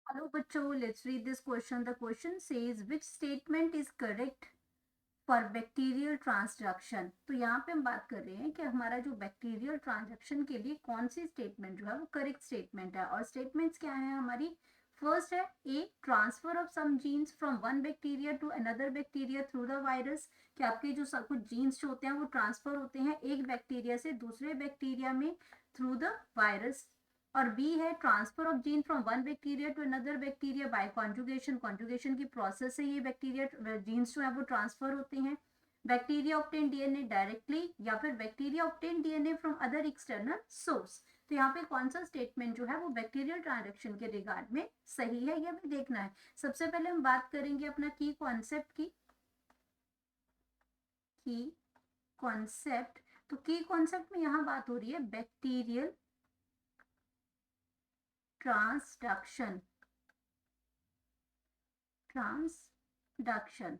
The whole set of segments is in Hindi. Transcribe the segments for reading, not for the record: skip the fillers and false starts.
Hello, bachcho. Let's read this question. The question says, which statement is correct for bacterial transduction? तो यहाँ पे हम बात कर रहे हैं कि हमारा जो बैक्टीरियल ट्रांजैक्शन के लिए कौन सी स्टेटमेंट जो है वो करेक्ट स्टेटमेंट है, और स्टेटमेंट्स क्या है हमारी। फर्स्ट है a, transfer of some genes from one bacteria to another bacteria through the virus, कि आपके जो सब कुछ जीन्स जो होते हैं वो ट्रांसफर होते हैं एक बैक्टीरिया से दूसरे बैक्टीरिया में थ्रू द वायरस। और बी है transfer of gene from one bacteria to another bacteria by conjugation, conjugation की प्रोसेस से ये बैक्टीरिया जीन्स जो है वो ट्रांसफर होते हैं। बैक्टीरिया ऑब्टेन डीएनए डायरेक्टली, या फिर bacteria obtain DNA from other external source. तो यहाँ पे कौन सा स्टेटमेंट जो है वो बैक्टीरियल ट्रांजेक्शन के रिगार्ड में सही है, ये हमें देखना है। सबसे पहले हम बात करेंगे अपना की कॉन्सेप्ट की। की कॉन्सेप्ट, तो की कॉन्सेप्ट में यहाँ बात हो रही है बैक्टीरियल ट्रांसडक्शन। ट्रांसडक्शन,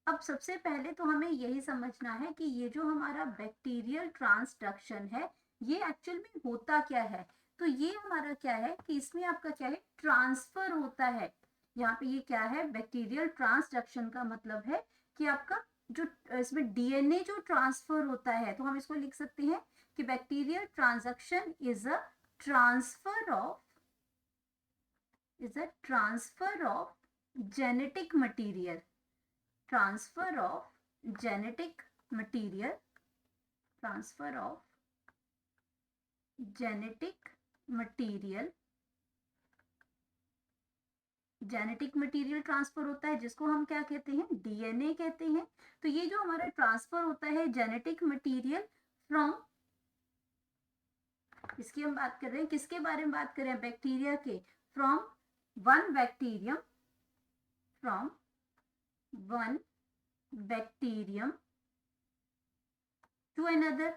अब सबसे पहले तो हमें यही समझना है कि ये जो हमारा बैक्टीरियल ट्रांसडक्शन है ये एक्चुअल में होता क्या है। तो ये हमारा क्या है कि इसमें आपका क्या है, ट्रांसफर होता है। यहाँ पे ये क्या है, बैक्टीरियल ट्रांसडक्शन का मतलब है कि आपका जो इसमें डीएनए जो ट्रांसफर होता है, तो हम इसको लिख सकते हैं कि bacterial transduction is a transfer of genetic material, transfer of genetic material, transfer of genetic material, genetic material transfer होता है जिसको हम क्या कहते हैं, डीएनए कहते हैं। तो ये जो हमारा ट्रांसफर होता है जेनेटिक मटेरियल फ्रॉम, इसकी हम बात कर रहे हैं, किसके बारे में बात कर रहे हैं, बैक्टीरिया के। From one bacterium, from one bacterium to another.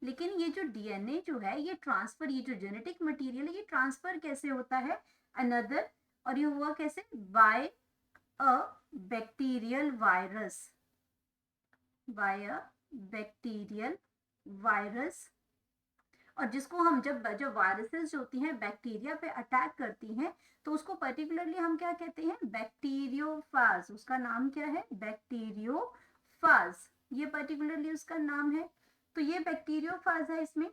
लेकिन ये जो डीएनए जो है ये ट्रांसफर, ये जो जेनेटिक मटेरियल है ये ट्रांसफर कैसे होता है, अनदर, और ये हुआ कैसे, by a bacterial virus, by a bacterial virus. और जिसको हम जब जब वायरसेस जो होती हैं बैक्टीरिया पे अटैक करती हैं तो उसको पर्टिकुलरली हम क्या कहते हैं, बैक्टीरियोफाज। उसका नाम क्या है, बैक्टीरियोफाज, ये पर्टिकुलरली उसका नाम है। तो ये बैक्टीरियोफाज है इसमें।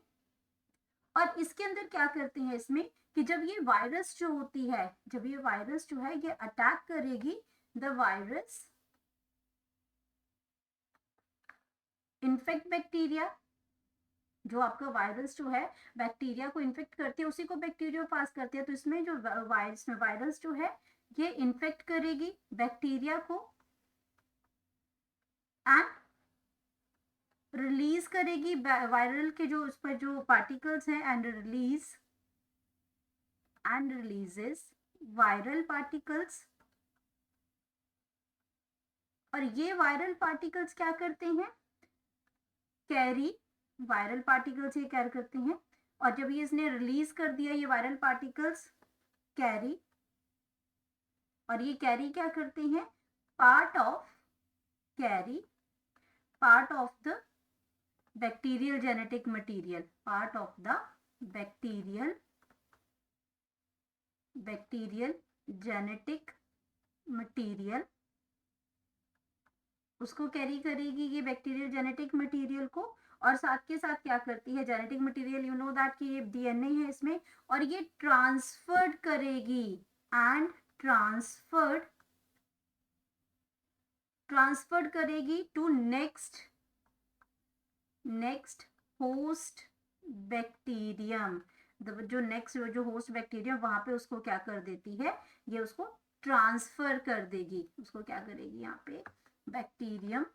और इसके अंदर क्या करते हैं इसमें कि जब ये वायरस जो होती है, जब ये वायरस जो है ये अटैक करेगी, द वायरस इन्फेक्ट बैक्टीरिया, जो आपका वायरस जो है बैक्टीरिया को इन्फेक्ट करती है उसी को बैक्टीरियोफाज करते हैं। तो इसमें जो वायरस जो है ये इन्फेक्ट करेगी बैक्टीरिया को एंड रिलीज करेगी वायरल के जो उस पर जो पार्टिकल्स हैं, एंड रिलीजेस वायरल पार्टिकल्स। और ये वायरल पार्टिकल्स क्या करते हैं, कैरी, वायरल पार्टिकल्स ये कैरी करते हैं। और जब ये इसने रिलीज कर दिया ये वायरल पार्टिकल्स, कैरी, और ये कैरी क्या करते हैं, part of, carry part of the bacterial genetic material, part of the bacterial genetic material, उसको कैरी करेगी ये बैक्टीरियल जेनेटिक मटेरियल को। और साथ के साथ क्या करती है, genetic material you know that कि ये डीएनए है इसमें, और ये ट्रांसफर्ड करेगी एंड ट्रांसफर्ड करेगी टू नेक्स्ट होस्ट बैक्टीरियम। जो नेक्स्ट जो होस्ट बैक्टीरियम वहां पे उसको क्या कर देती है, ये उसको ट्रांसफर कर देगी, उसको क्या करेगी यहाँ पे, बैक्टीरियम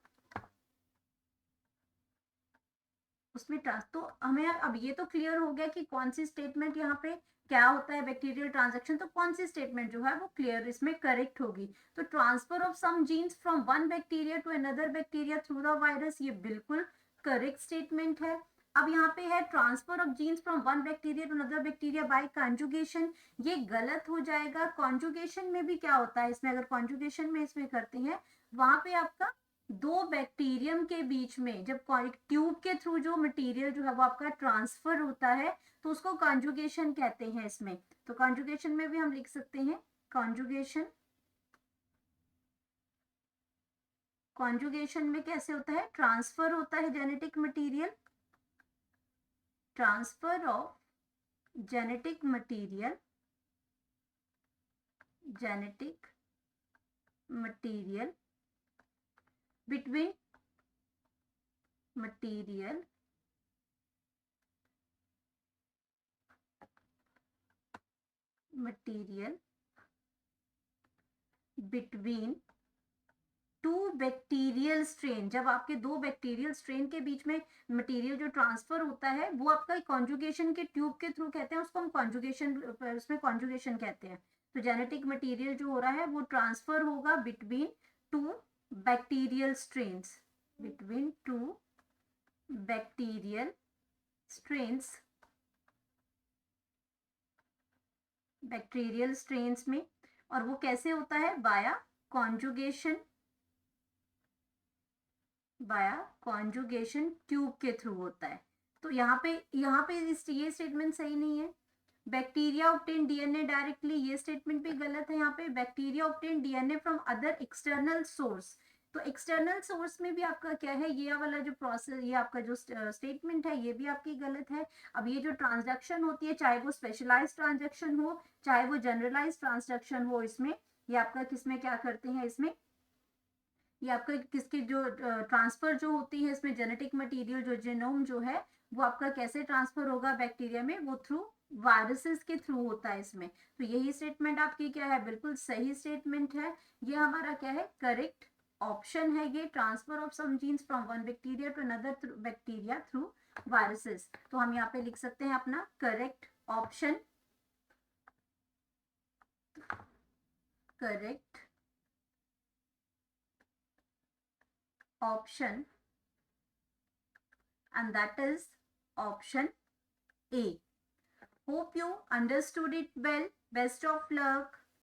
उसमें तो हमें अब ये तो क्लियर हो गया कि कौन सी स्टेटमेंट यहाँ पे क्या होता है बैक्टीरियल ट्रांजैक्शन, तो कौन सी स्टेटमेंट जो है वो क्लियर इसमें करेक्ट होगी। तो transfer of some genes from one bacteria to another bacteria through the virus, ये बिल्कुल करेक्ट स्टेटमेंट है। अब यहाँ पे है transfer of genes from one bacteria to another bacteria by conjugation, ये गलत हो जाएगा। कॉन्जुगेशन में भी क्या होता है, इसमें अगर कॉन्जुगेशन में इसमें करते हैं वहां पे आपका दो बैक्टीरियम के बीच में जब ट्यूब के थ्रू जो मटेरियल जो है वो आपका ट्रांसफर होता है तो उसको कॉन्जुगेशन कहते हैं इसमें। तो कॉन्जुगेशन में भी हम लिख सकते हैं कॉन्जुगेशन। कॉन्जुगेशन में कैसे होता है, ट्रांसफर होता है genetic material, transfer of genetic material, genetic material between material between two bacterial strain. जब आपके दो बैक्टीरियल स्ट्रेन के बीच में मटेरियल जो ट्रांसफर होता है वो आपका कॉन्जुगेशन के ट्यूब के थ्रू कहते हैं, उसको हम कॉन्जुगेशन, उसमें कॉन्जुगेशन कहते हैं। तो जेनेटिक मटेरियल जो हो रहा है वो ट्रांसफर होगा between two bacterial strains, between two bacterial strains, bacterial strains में। और वो कैसे होता है, बाया कॉन्जुगेशन, बाया कॉन्जुगेशन ट्यूब के थ्रू होता है। तो यहाँ पे ये स्टेटमेंट सही नहीं है। बैक्टीरिया ऑब्टेन डीएनए डायरेक्टली, ये स्टेटमेंट भी गलत है। यहाँ पे bacteria obtain DNA from other external source, तो एक्सटर्नल सोर्स में भी आपका क्या है, ये वाला जो प्रोसेस, ये आपका जो स्टेटमेंट है ये भी आपकी गलत है। अब ये जो ट्रांजैक्शन होती है, चाहे वो स्पेशलाइज्ड ट्रांजैक्शन हो चाहे वो जनरलाइज्ड ट्रांजैक्शन हो, इसमें ये आपका किसमें क्या करते हैं, इसमें ये आपका किसकी जो ट्रांसफर जो होती है इसमें जेनेटिक मटेरियल जो जीनोम जो है वो आपका कैसे ट्रांसफर होगा बैक्टीरिया में, वो थ्रू वायरसेस के थ्रू होता है इसमें। तो यही स्टेटमेंट आपकी क्या है, बिल्कुल सही स्टेटमेंट है। ये हमारा क्या है, करेक्ट ऑप्शन है ये, transfer of some genes from one bacteria to another bacteria through viruses. तो हम यहाँ पे लिख सकते हैं अपना correct option, correct option, and that is option A. Hope you understood it well. Best of luck.